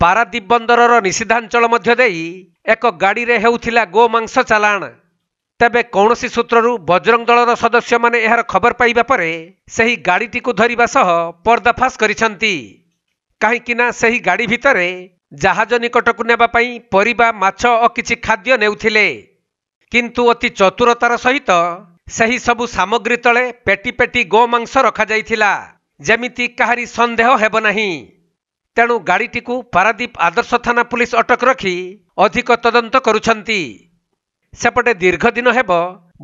पारादीप बंदरर निषिद्धांचल मध्य देई एक गाड़ी रे हेउथिला गोमांस चालाण। तेबे कौनसी सूत्ररू बजरंग दलर सदस्य माने एहार खबर पाइबा परे सही गाड़ीटी को धरिबा सह पर्दाफाश करिसंती। काहींकिना सही गाड़ी भितरे जहाज निकटकू नेबा पई परिबा माछ और किछि खाद्य नेउथिले, किंतु अति चतुरतार सहित सही सबु सामग्री तले पेटी पेटी गोमांस रखा जाइथिला, जेमिति काहारी संदेह हेब नाही। तेणु गाड़ीटी को पारादीप आदर्श थाना पुलिस अटक रखी अधिक तदंत करुछंती। सेपटे दीर्घ दिन हेब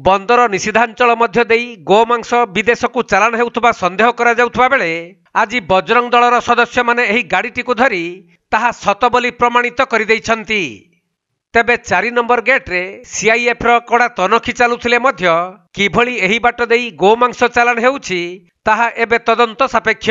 बंदर निषिद्धांचल मध्य देई गोमांस विदेश को चालाण हेउथबा संदेह करा जाउथबा बेले आज बजरंग दलर सदस्य माने एही गाड़ीटी को धरी ताहा सत बोली प्रमाणित करि दैछंती। तेबे 4 नंबर गेट रे सीआईएफ र कड़ा तनखी चालुथिले मध्य किभली एही बाट देई गोमांस चालाण हेउछि ताहा एबे तदंत सापेक्ष।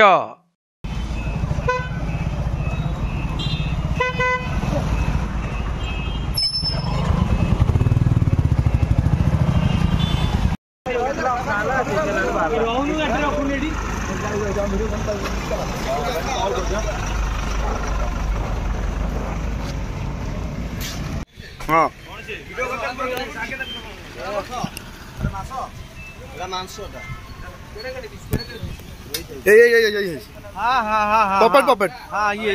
हाँ पपट पपट हाँ ये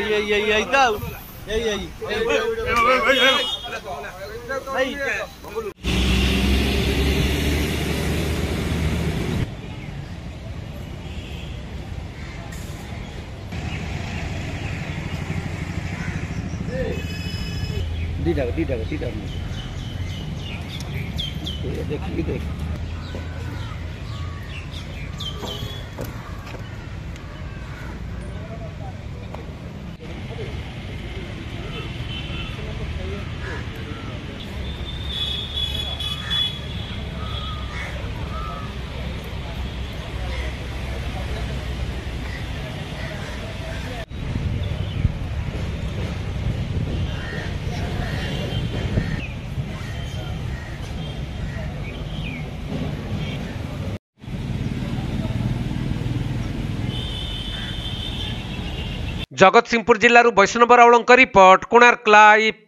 दीदा देख जगतसिंहपुर जिल्लारू वैष्णव रावलଙ୍କ रिपोर्ट कोणार्क लाइव।